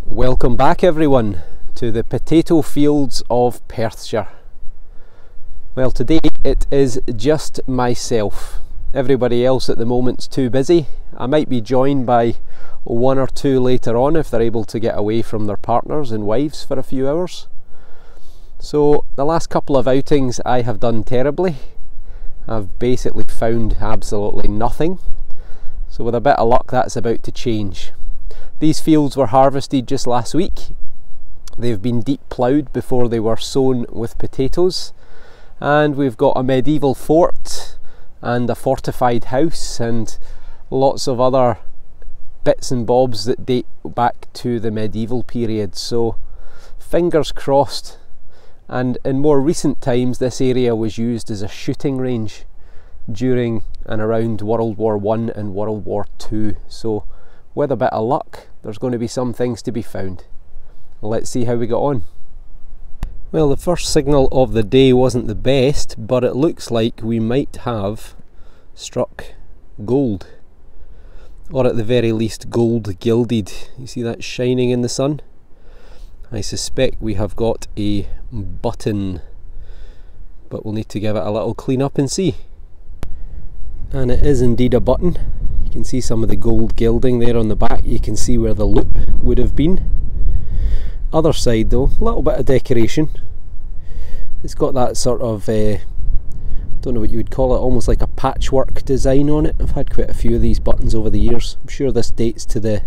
Welcome back everyone to the potato fields of Perthshire. Well, today it is just myself. Everybody else at the moment's too busy. I might be joined by one or two later on if they're able to get away from their partners and wives for a few hours. So the last couple of outings I have done terribly. I've basically found absolutely nothing. So with a bit of luck that's about to change. These fields were harvested just last week. They've been deep ploughed before they were sown with potatoes, and we've got a medieval fort and a fortified house and lots of other bits and bobs that date back to the medieval period, so fingers crossed. And in more recent times this area was used as a shooting range during and around World War I and World War II, so with a bit of luck there's going to be some things to be found. Let's see how we got on. Well, the first signal of the day wasn't the best, but it looks like we might have struck gold, or at the very least gold gilded. You see that shining in the sun? I suspect we have got a button, but we'll need to give it a little clean up and see. And it is indeed a button. You can see some of the gold gilding there on the back. You can see where the loop would have been. Other side though, a little bit of decoration. It's got that sort of, don't know what you would call it, almost like a patchwork design on it. I've had quite a few of these buttons over the years. I'm sure this dates to the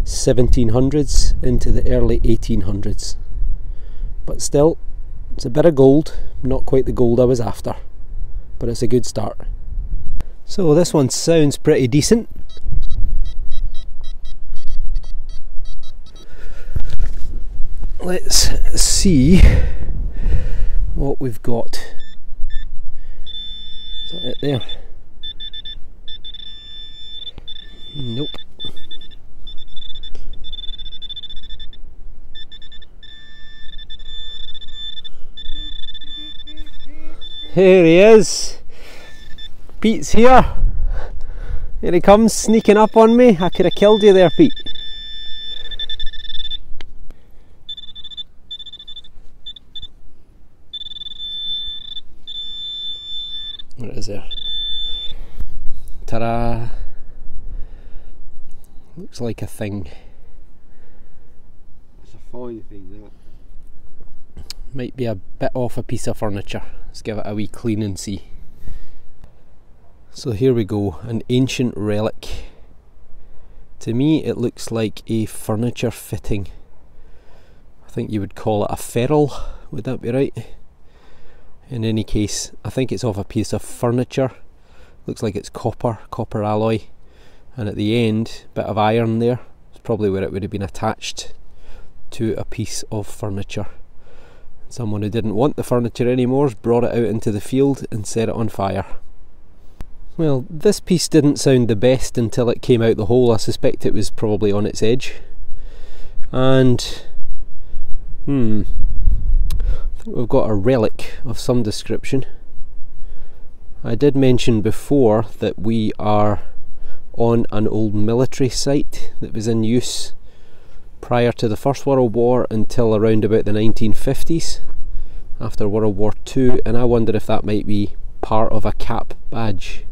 1700s into the early 1800s. But still, it's a bit of gold, not quite the gold I was after, but it's a good start. So this one sounds pretty decent. Let's see what we've got. Is that it there? Nope. Here he is. Pete's here. Here he comes, sneaking up on me. I could have killed you there, Pete. What is there? Ta-da! Looks like a thing. It's a fine thing, that. Might be a bit off a piece of furniture. Let's give it a wee clean and see. So here we go, an ancient relic. To me it looks like a furniture fitting. I think you would call it a ferrule, would that be right? In any case, I think it's off a piece of furniture. Looks like it's copper alloy, and at the end, bit of iron there. It's probably where it would have been attached to a piece of furniture. Someone who didn't want the furniture anymore brought it out into the field and set it on fire. Well, this piece didn't sound the best until it came out the hole. I suspect it was probably on its edge. And I think we've got a relic of some description. I did mention before that we are on an old military site that was in use prior to the First World War until around about the 1950s, after World War II, and I wonder if that might be part of a cap badge.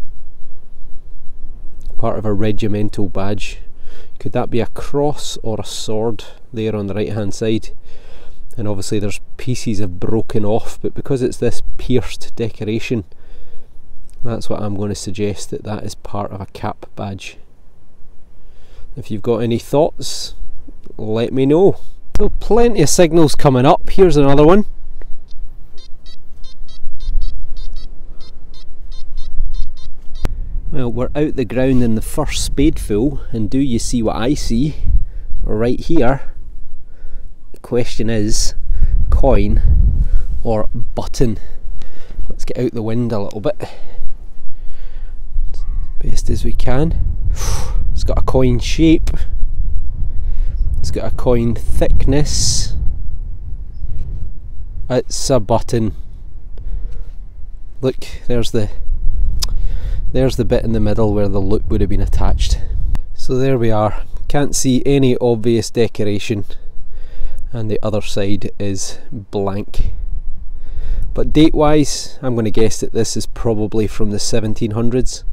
Part of a regimental badge. Could that be a cross or a sword there on the right hand side? And obviously there's pieces have broken off, but because it's this pierced decoration, that's what I'm going to suggest, that that is part of a cap badge. If you've got any thoughts, let me know. So plenty of signals coming up. Here's another one. Well, we're out the ground in the first spadeful, and do you see what I see right here? The question is, coin or button? Let's get out the wind a little bit, best as we can. It's got a coin shape, it's got a coin thickness, it's a button. Look, there's the bit in the middle where the loop would have been attached. So there we are, Can't see any obvious decoration, and the other side is blank. But date wise, I'm going to guess that this is probably from the 1700s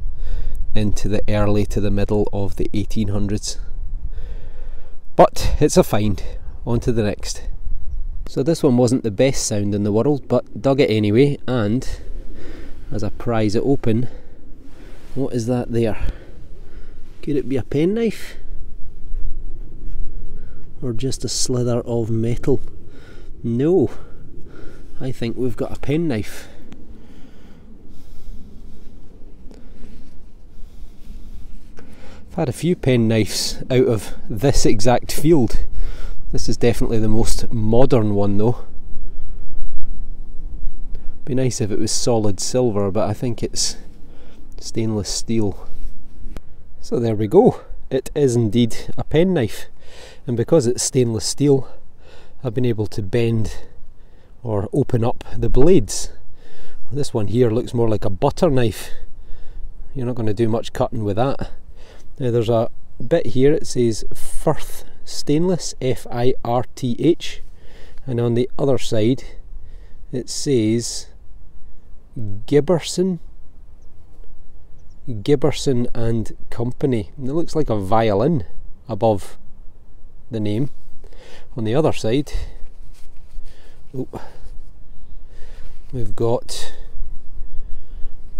into the early to the middle of the 1800s. But it's a find. On to the next. So this one wasn't the best sound in the world, but dug it anyway, and as I prise it open, what is that there? Could it be a penknife? Or just a slither of metal? No, I think we've got a penknife. I've had a few penknives out of this exact field. This is definitely the most modern one though. Be nice if it was solid silver, but I think it's stainless steel. So there we go. It is indeed a penknife, and because it's stainless steel, I've been able to bend or open up the blades. This one here looks more like a butter knife. You're not going to do much cutting with that. Now there's a bit here, it says Firth Stainless, F-I-R-T-H, and on the other side it says Gibberson and Company, and it looks like a violin above the name. On the other side, we've got,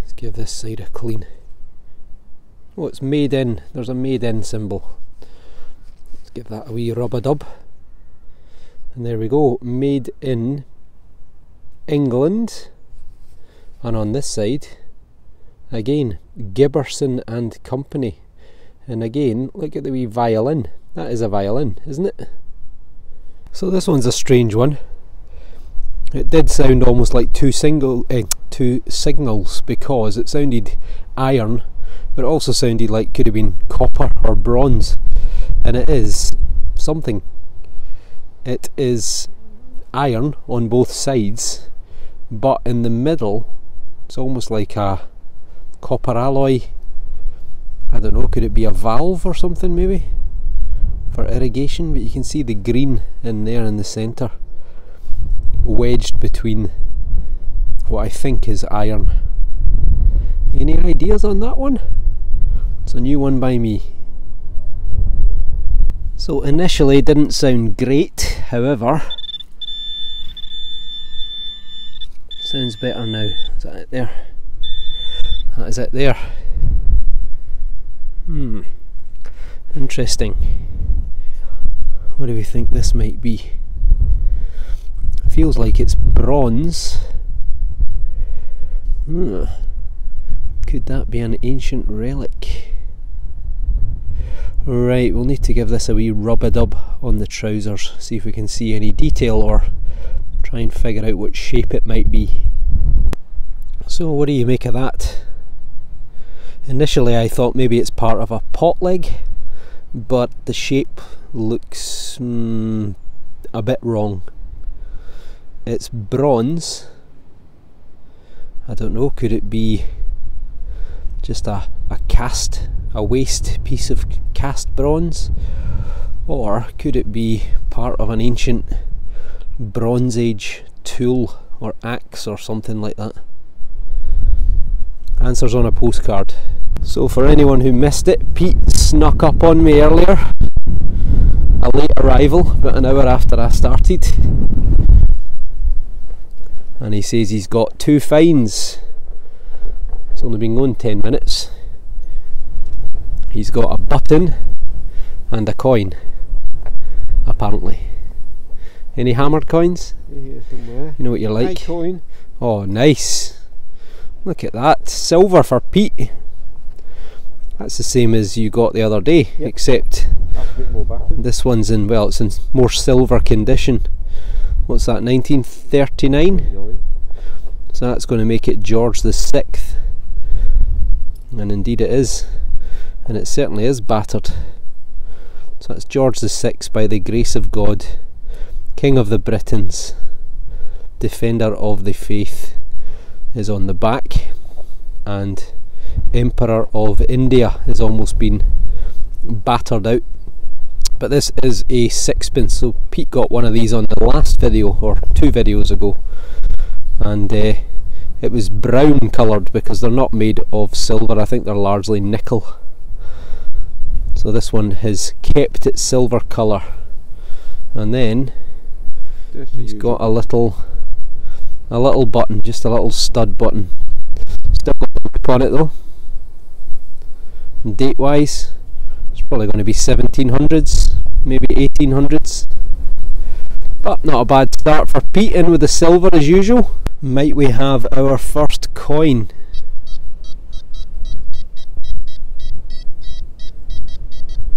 let's give this side a clean. Oh, it's made in, there's a made in symbol. Let's give that a wee rub-a-dub. And there we go, made in England. And on this side, again, Gibberson and Company. And again, look at the wee violin. That is a violin, isn't it? So this one's a strange one. It did sound almost like two signals, because it sounded iron, but it also sounded like could have been copper or bronze, and it is something. It is iron on both sides, but in the middle it's almost like a copper alloy. I don't know, could it be a valve or something maybe for irrigation? But you can see the green in there in the centre, wedged between what I think is iron. Any ideas on that one? It's a new one by me. So initially it didn't sound great, however, sounds better now. Is that it there? That is it there. Interesting. What do we think this might be? It feels like it's bronze. Could that be an ancient relic? Right, we'll need to give this a wee rub-a-dub on the trousers, see if we can see any detail or try and figure out what shape it might be. So what do you make of that? Initially I thought maybe it's part of a pot leg, but the shape looks a bit wrong. It's bronze. I don't know, could it be just a waste piece of cast bronze, or could it be part of an ancient Bronze Age tool or axe or something like that? Answers on a postcard. So for anyone who missed it, Pete snuck up on me earlier, a late arrival, about an hour after I started, and he says he's got 2 finds. He's only been going 10 minutes. He's got a button and a coin, apparently. Any hammered coins? Here somewhere. You know what you like? My coin. Oh, nice. Look at that. Silver for Pete. That's the same as you got the other day, yep. Except that's a bit more backward. This one's in, well, it's in more silver condition. What's that, 1939? So that's going to make it George the 6th. And indeed it is. And it certainly is battered. So that's George the 6th, by the grace of God, King of the Britons, Defender of the Faith, is on the back, and Emperor of India has almost been battered out but this is a sixpence. So Pete got one of these on the last video, or 2 videos ago, and it was brown coloured because they're not made of silver. I think they're largely nickel. So this one has kept its silver colour, and then he's got a little button, just a little stud button. Still got a lip on it though. And date wise, it's probably going to be 1700s, maybe 1800s. But not a bad start for Pete, in with the silver as usual. Might we have our first coin?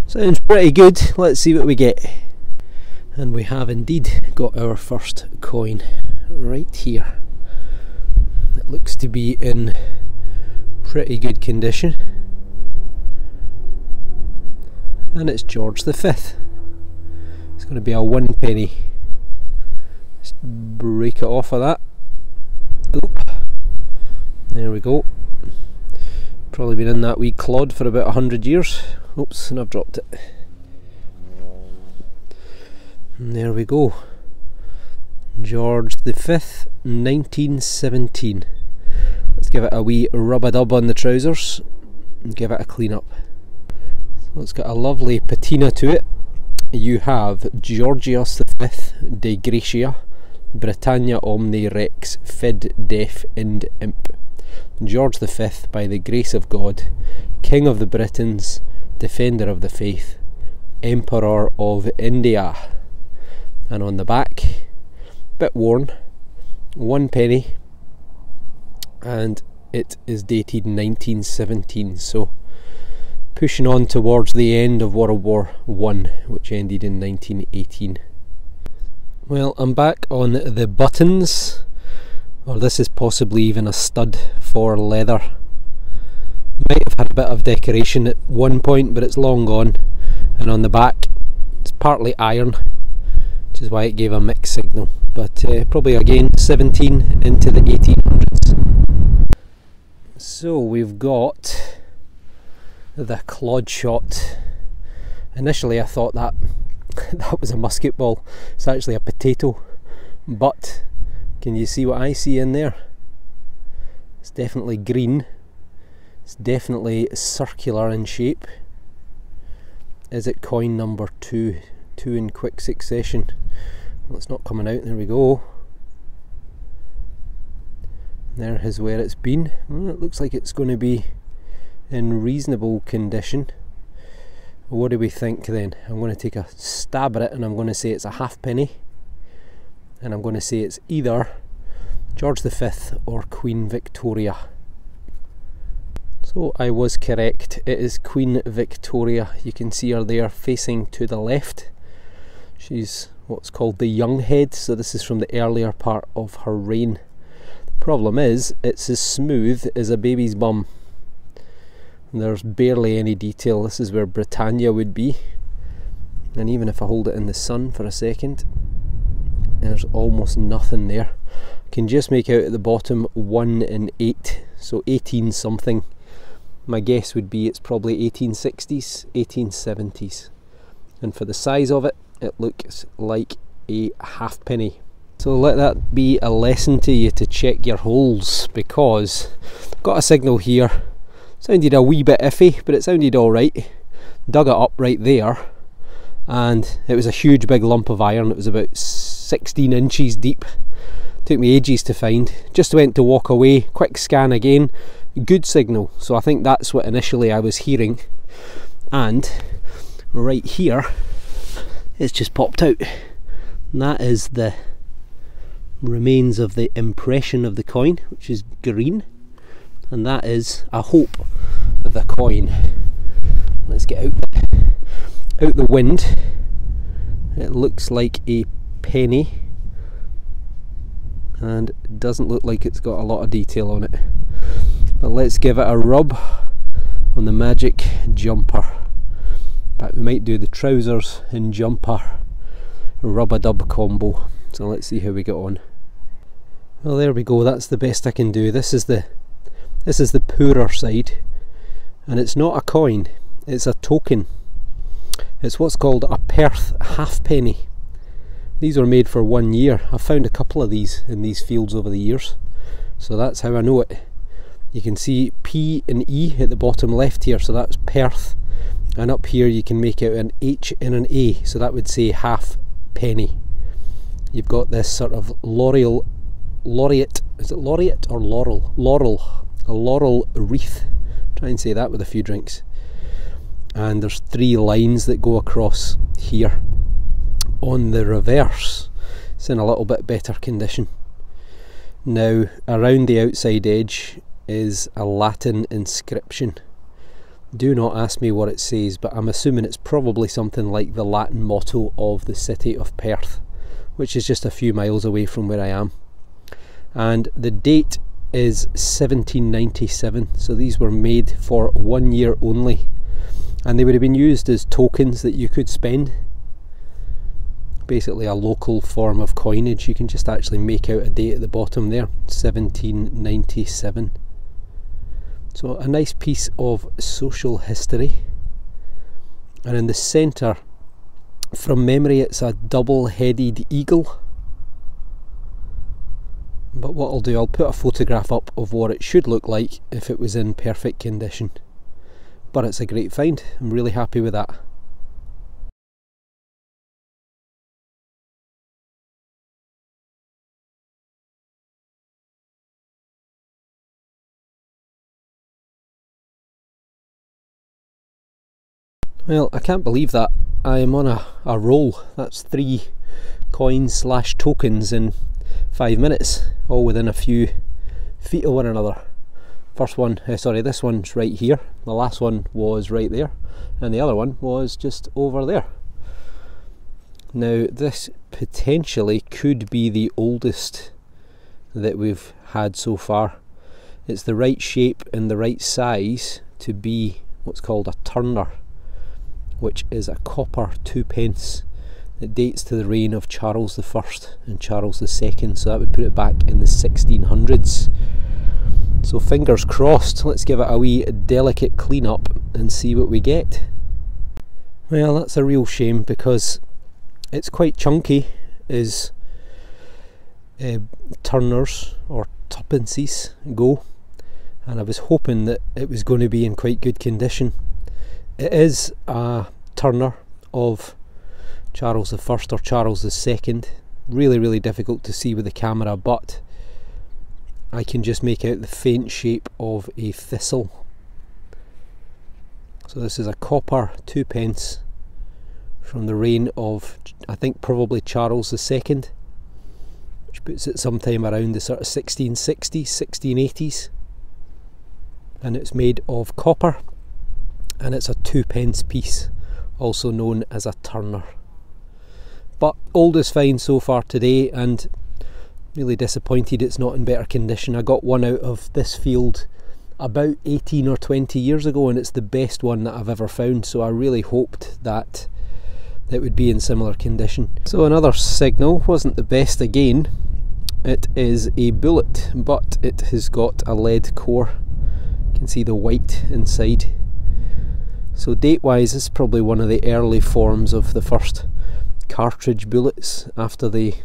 Sounds pretty good. Let's see what we get. And we have indeed got our first coin right here. It looks to be in pretty good condition. And it's George V. It's going to be a 1 penny. Just break it off of that. Oop. There we go. Probably been in that wee clod for about 100 years. Oops, and I've dropped it. And there we go. George V, 1917. Let's give it a wee rub-a-dub on the trousers and give it a clean up. So it's got a lovely patina to it. You have Georgios V de Gratia, Britannia Omne Rex Fid Def Ind Imp. George V, by the grace of God, King of the Britons, Defender of the Faith, Emperor of India. And on the back, bit worn, 1 penny, and it is dated 1917, so pushing on towards the end of World War I, which ended in 1918. Well, I'm back on the buttons, or this is possibly even a stud for leather. Might have had a bit of decoration at one point, but it's long gone. And on the back, it's partly iron, which is why it gave a mixed signal, but probably again 17 into the 1800s. So we've got the clod shot. Initially I thought that was a musket ball. It's actually a potato, but can you see what I see in there? It's definitely green. It's definitely circular in shape. Is it coin number 2? 2 in quick succession. Well, it's not coming out. There we go. There is where it's been. Well, it looks like it's going to be in reasonable condition. What do we think then? I'm going to take a stab at it, and I'm going to say it's a halfpenny, and I'm going to say it's either George V or Queen Victoria. So I was correct, it is Queen Victoria. You can see her there facing to the left. She's what's called the young head, so this is from the earlier part of her reign. The problem is, it's as smooth as a baby's bum. There's barely any detail. This is where Britannia would be, and even if I hold it in the sun for a second, there's almost nothing there. I can just make out at the bottom 1 and 8, so 18 something. My guess would be it's probably 1860s, 1870s, and for the size of it, it looks like a halfpenny. So let that be a lesson to you to check your holes, because I've got a signal here. Sounded a wee bit iffy, but it sounded alright. Dug it up right there, and it was a huge big lump of iron. It was about 16 inches deep. Took me ages to find. Just went to walk away, quick scan again, good signal. So I think that's what initially I was hearing. And right here, it's just popped out. And that is the remains of the impression of the coin, which is green. And that is a hope of the coin. Let's get out the wind. It looks like a penny, and it doesn't look like it's got a lot of detail on it. But let's give it a rub on the magic jumper. In fact, we might do the trousers and jumper rub-a-dub combo. So let's see how we get on. Well, there we go. That's the best I can do. This is the poorer side, and it's not a coin, it's a token. It's what's called a Perth halfpenny. These were made for 1 year. I've found a couple of these in these fields over the years, so that's how I know it. You can see P and E at the bottom left here, so that's Perth, and up here you can make out an H and an A, so that would say halfpenny. You've got this sort of laureate, is it laureate or laurel? A laurel wreath. Try and say that with a few drinks. And there's 3 lines that go across here. On the reverse, it's in a little bit better condition. Now, around the outside edge is a Latin inscription. Do not ask me what it says, but I'm assuming it's probably something like the Latin motto of the city of Perth, which is just a few miles away from where I am. And the date is 1797, so these were made for 1 year only, and they would have been used as tokens that you could spend. Basically a local form of coinage. You can just actually make out a date at the bottom there, 1797. So a nice piece of social history. And in the centre, from memory, it's a double-headed eagle. But what I'll do, I'll put a photograph up of what it should look like if it was in perfect condition. But it's a great find. I'm really happy with that. Well, I can't believe that I am on a roll. That's 3 coins slash tokens in 5 minutes, all within a few feet of one another. First one, sorry, this one's right here, the last one was right there, and the other one was just over there. Now this potentially could be the oldest that we've had so far. It's the right shape and the right size to be what's called a turner, which is a copper 2p. It dates to the reign of Charles I and Charles II, so that would put it back in the 1600s. So fingers crossed, let's give it a wee delicate clean up and see what we get. Well, that's a real shame because it's quite chunky, as turners or tuppences go, and I was hoping that it was going to be in quite good condition. It is a turner of Charles I or Charles II. Really difficult to see with the camera, but I can just make out the faint shape of a thistle. So this is a copper 2p from the reign of, I think, probably Charles II, which puts it sometime around the sort of 1660s, 1680s, and it's made of copper. And it's a 2p piece, also known as a turner. But oldest find so far today, and really disappointed it's not in better condition. I got one out of this field about 18 or 20 years ago, and it's the best one that I've ever found, so I really hoped that it would be in similar condition. So another signal, wasn't the best again. It is a bullet, but it has got a lead core. You can see the white inside. So date wise, this is probably one of the early forms of the first cartridge bullets after they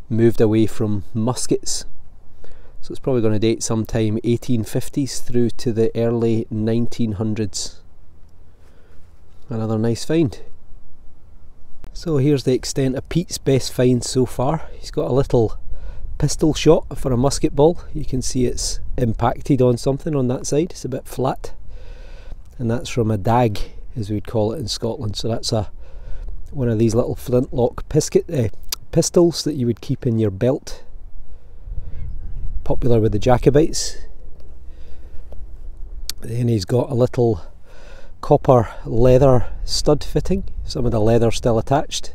moved away from muskets. So it's probably going to date sometime 1850s through to the early 1900s. Another nice find. So here's the extent of Pete's best find so far. He's got a little pistol shot for a musket ball. You can see it's impacted on something on that side, it's a bit flat. And that's from a dag, as we'd call it in Scotland. So that's one of these little flintlock pistols that you would keep in your belt. Popular with the Jacobites. Then he's got a little copper leather stud fitting, some of the leather still attached.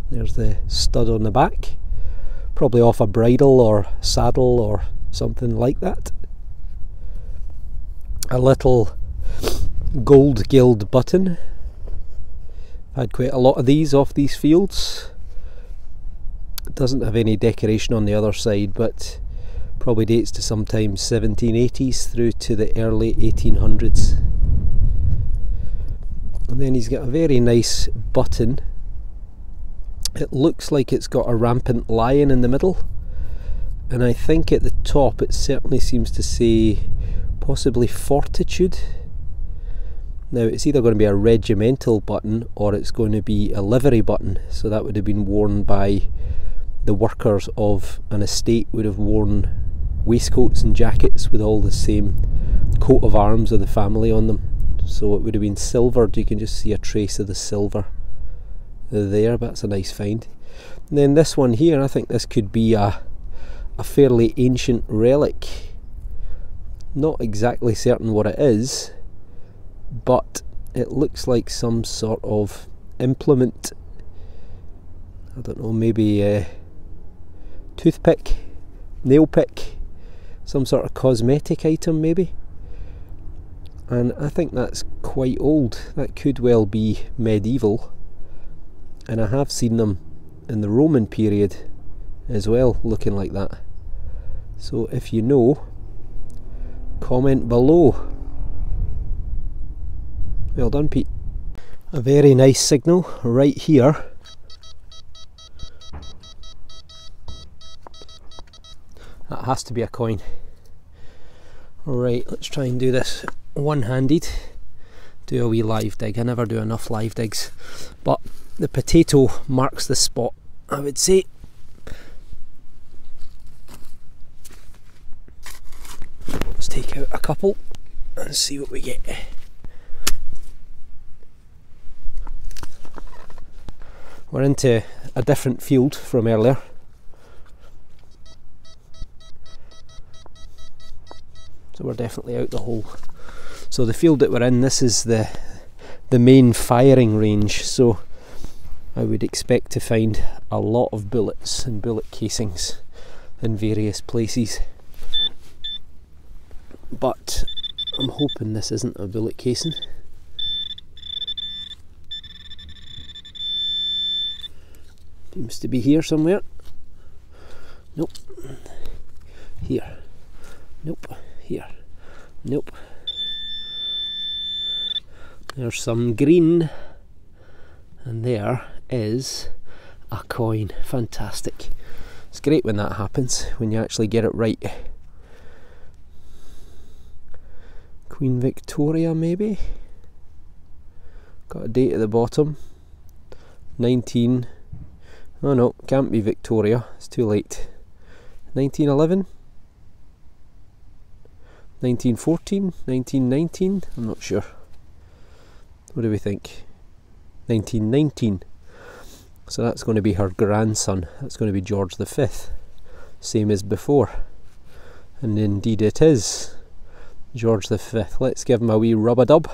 There's the stud on the back, probably off a bridle or saddle or something like that. A little gold gild button. I've had quite a lot of these off these fields. It doesn't have any decoration on the other side, but probably dates to sometime 1780s through to the early 1800s. And then he's got a very nice button. It looks like it's got a rampant lion in the middle, and I think at the top it certainly seems to say possibly fortitude. Now it's either going to be a regimental button or it's going to be a livery button, so that would have been worn by the workers of an estate, would have worn waistcoats and jackets with all the same coat of arms of the family on them. So it would have been silvered. You can just see a trace of the silver there, but that's a nice find. And then this one here, I think this could be a fairly ancient relic. Not exactly certain what it is, but it looks like some sort of implement. I don't know, maybe a toothpick, nail pick, some sort of cosmetic item maybe. And I think that's quite old. That could well be medieval, and I have seen them in the Roman period as well looking like that. So if you know, comment below. Well done, Pete. A very nice signal right here. That has to be a coin. Alright, let's try and do this one-handed. Do a wee live dig. I never do enough live digs, but the potato marks the spot, I would say. Let's take out a couple and see what we get. We're into a different field from earlier. So we're definitely out the hole. So the field that we're in, this is the main firing range, so I would expect to find a lot of bullets and bullet casings in various places. But I'm hoping this isn't a bullet casing. Seems to be here somewhere. Nope. Here. Nope. Here. Nope. There's some green, and there is a coin. Fantastic. It's great when that happens, when you actually get it right. Queen Victoria maybe? Got a date at the bottom. 19... Oh no, can't be Victoria, it's too late. 1911? 1914? 1919? I'm not sure. What do we think? 1919. So that's going to be her grandson. That's going to be George V. Same as before. And indeed it is George V. Let's give him a wee rub-a-dub.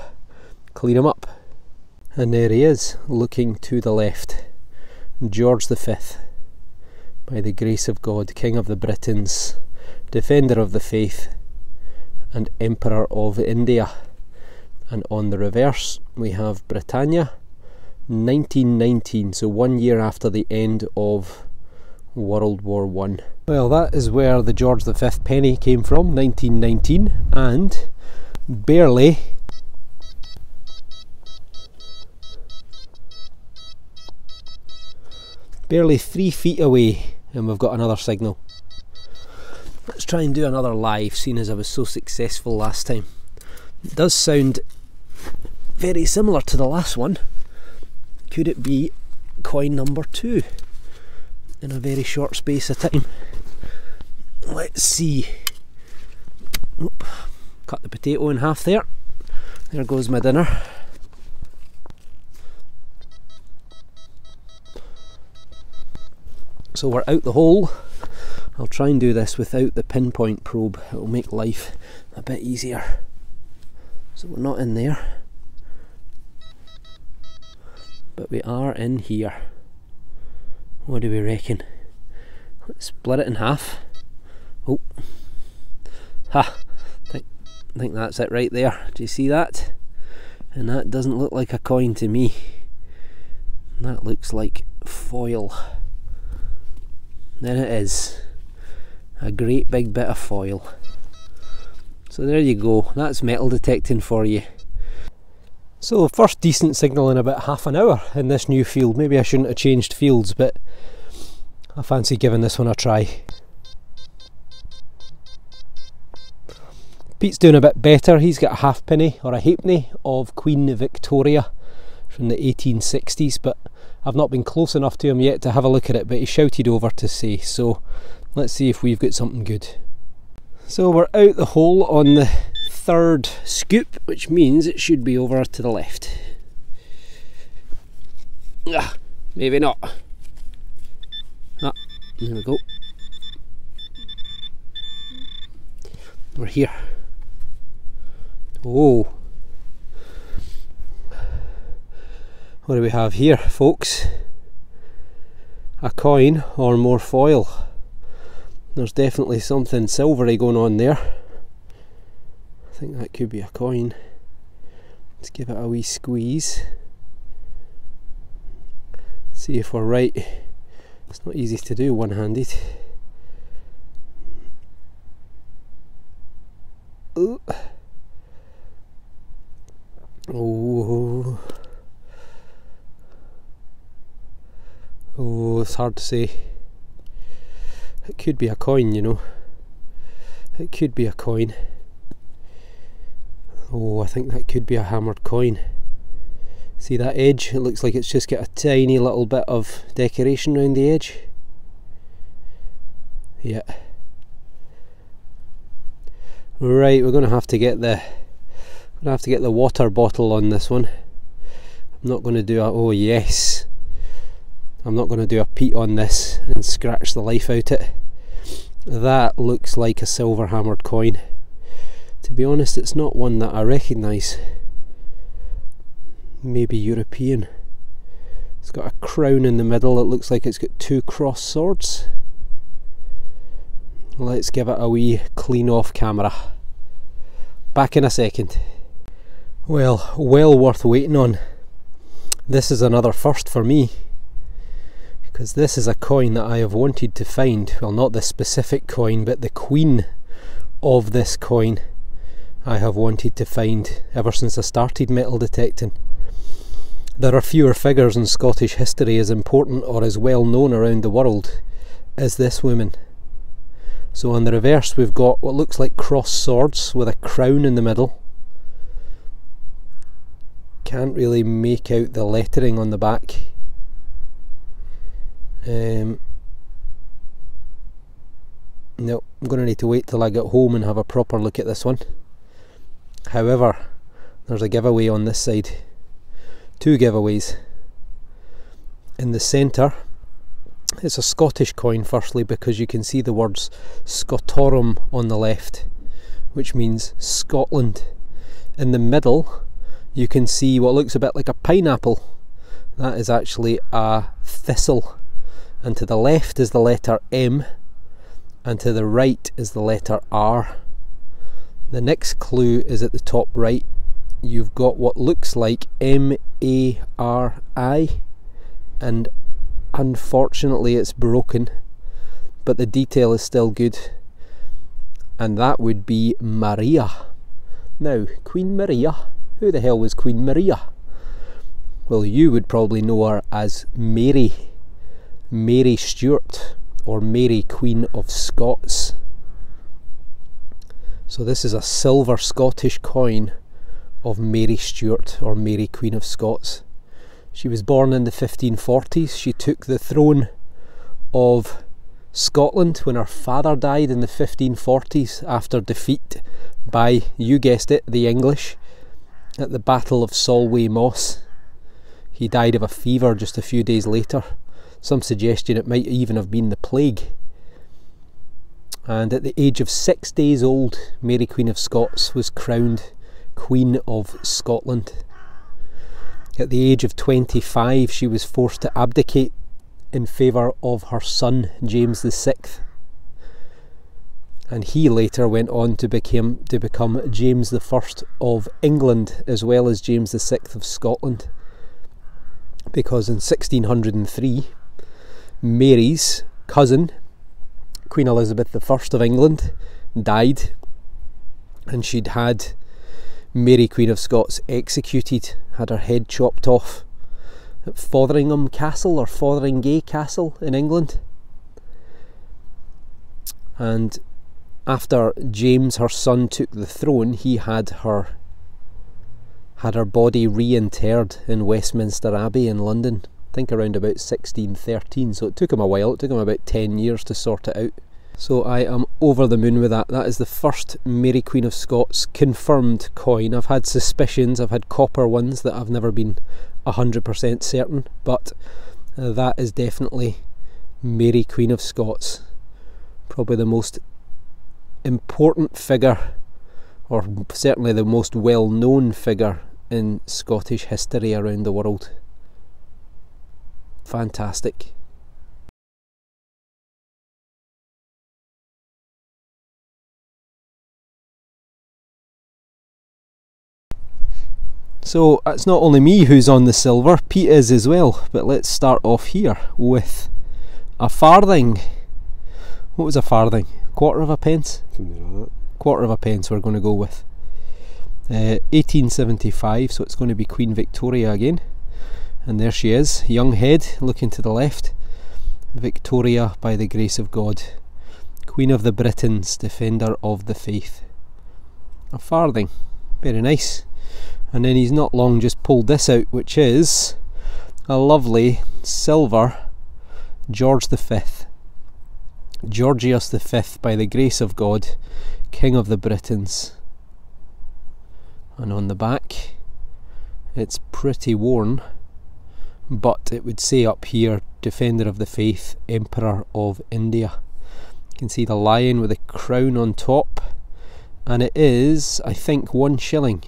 Clean him up. And there he is, looking to the left. George V. By the grace of God, King of the Britons, Defender of the Faith, and Emperor of India. And on the reverse we have Britannia, 1919, so 1 year after the end of World War I. Well, that is where the George V penny came from, 1919, and barely barely 3 feet away, and we've got another signal. Let's try and do another live, seeing as I was so successful last time. It does sound very similar to the last one. Could it be coin number 2 in a very short space of time? Let's see. Oop, cut the potato in half there. There goes my dinner. So we're out the hole. I'll try and do this without the pinpoint probe. It will make life a bit easier. So we're not in there, but we are in here. What do we reckon? Let's split it in half. Oh, ha! I think that's it right there. Do you see that? And that doesn't look like a coin to me. That looks like foil. There it is. A great big bit of foil. So there you go, that's metal detecting for you. So first decent signal in about half an hour in this new field. Maybe I shouldn't have changed fields, but I fancy giving this one a try. Pete's doing a bit better. He's got a halfpenny or a halfpenny of Queen Victoria from the 1860s, but I've not been close enough to him yet to have a look at it, but he shouted over to say, so let's see if we've got something good. So we're out the hole on the third scoop, which means it should be over to the left. Maybe not. There we go. We're here. Oh, what do we have here, folks? A coin or more foil. There's definitely something silvery going on there. I think that could be a coin. Let's give it a wee squeeze. See if we're right. It's not easy to do one-handed. Oh, it's hard to say. It could be a coin, you know. It could be a coin. Oh, I think that could be a hammered coin. See that edge? It looks like it's just got a tiny little bit of decoration around the edge. Yeah. Right, we're going to have to get the water bottle on this one. I'm not going to do a, oh yes, I'm not going to do a Pete on this and scratch the life out it. That looks like a silver hammered coin. To be honest, it's not one that I recognise. Maybe European. It's got a crown in the middle. It looks like it's got two cross swords. Let's give it a wee clean off camera. Back in a second. Well worth waiting on. This is another first for me, because this is a coin that I have wanted to find. Well, not this specific coin, but the queen of this coin I have wanted to find ever since I started metal detecting. There are fewer figures in Scottish history as important or as well known around the world as this woman. So on the reverse we've got what looks like cross swords with a crown in the middle. Can't really make out the lettering on the back. No, I'm going to need to wait till I get home and have a proper look at this one. However, there's a giveaway on this side. Two giveaways. In the centre, it's a Scottish coin firstly, because you can see the words Scotorum on the left, which means Scotland. In the middle you can see what looks a bit like a pineapple. That is actually a thistle. And to the left is the letter M, and to the right is the letter R. The next clue is at the top right. You've got what looks like M-A-R-I, and unfortunately it's broken, but the detail is still good, and that would be Maria. Now, Queen Maria, who the hell was Queen Maria? Well, you would probably know her as Mary Stuart, or Mary Queen of Scots. So this is a silver Scottish coin of Mary Stuart, or Mary Queen of Scots. She was born in the 1540s. She took the throne of Scotland when her father died in the 1540s after defeat by, you guessed it, the English at the Battle of Solway Moss. He died of a fever just a few days later. Some suggestion it might even have been the plague. And at the age of 6 days old, Mary Queen of Scots was crowned Queen of Scotland. At the age of 25, she was forced to abdicate in favour of her son, James VI. And he later went on to become James I of England, as well as James VI of Scotland. Because in 1603, Mary's cousin, Queen Elizabeth I of England, died, and she'd had Mary Queen of Scots executed, had her head chopped off at Fotheringham Castle, or Fotheringay Castle in England. And after James, her son, took the throne, he had her body reinterred in Westminster Abbey in London, I think around about 1613, so it took him a while. It took him about 10 years to sort it out. So I am over the moon with that. That is the first Mary Queen of Scots confirmed coin. I've had suspicions, I've had copper ones that I've never been 100% certain, but that is definitely Mary Queen of Scots. Probably the most important figure, or certainly the most well-known figure in Scottish history around the world. Fantastic. So it's not only me who's on the silver, Pete is as well, but let's start off here with a farthing. What was a farthing? Quarter of a pence? Something like that. Quarter of a pence we're going to go with. 1875, so it's going to be Queen Victoria again. And there she is, young head, looking to the left. Victoria by the grace of God. Queen of the Britons, defender of the faith. A farthing. Very nice. And then he's not long just pulled this out, which is a lovely silver George V. Georgius V, by the grace of God, King of the Britons. And on the back, it's pretty worn, but it would say up here, Defender of the Faith, Emperor of India. You can see the lion with a crown on top, and it is, I think, 1 shilling.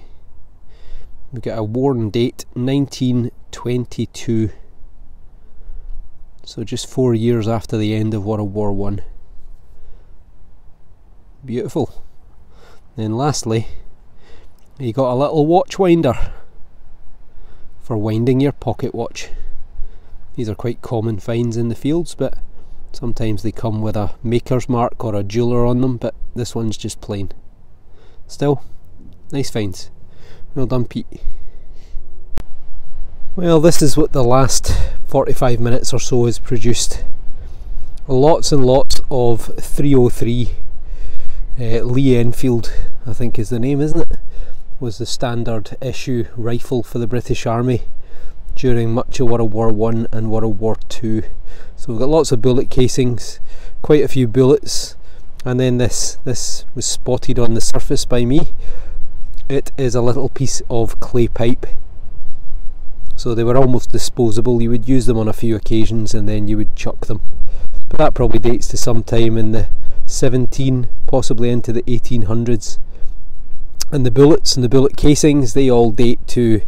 We've got a worn date, 1922. So just 4 years after the end of World War I. Beautiful. Then lastly, you got a little watch winder for winding your pocket watch. These are quite common finds in the fields, but sometimes they come with a maker's mark or a jeweller on them, but this one's just plain. Still, nice finds. Well done, Pete. Well, this is what the last 45 minutes or so has produced. Lots and lots of 303. Lee Enfield, I think is the name, isn't it? Was the standard issue rifle for the British Army during much of World War I and World War II. So we've got lots of bullet casings, quite a few bullets, and then this was spotted on the surface by me. It is a little piece of clay pipe. So they were almost disposable. You would use them on a few occasions and then you would chuck them. But that probably dates to sometime in the 17, possibly into the 1800s. And the bullets and the bullet casings, they all date to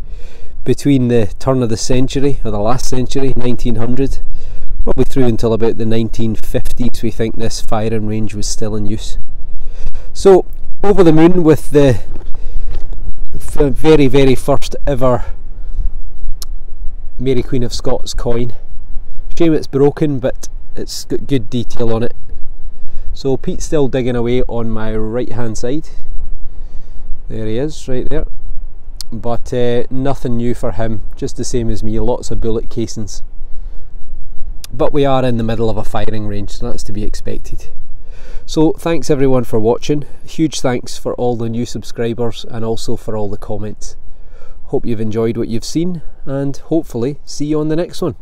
between the turn of the century, or the last century, 1900, probably through until about the 1950s. We think this firing range was still in use. So over the moon with the very, very first ever Mary Queen of Scots coin. Shame it's broken, but it's got good detail on it. So Pete's still digging away on my right hand side. There he is, right there. But nothing new for him, just the same as me, lots of bullet casings. But we are in the middle of a firing range, so that's to be expected. So thanks everyone for watching. Huge thanks for all the new subscribers and also for all the comments. Hope you've enjoyed what you've seen, and hopefully see you on the next one.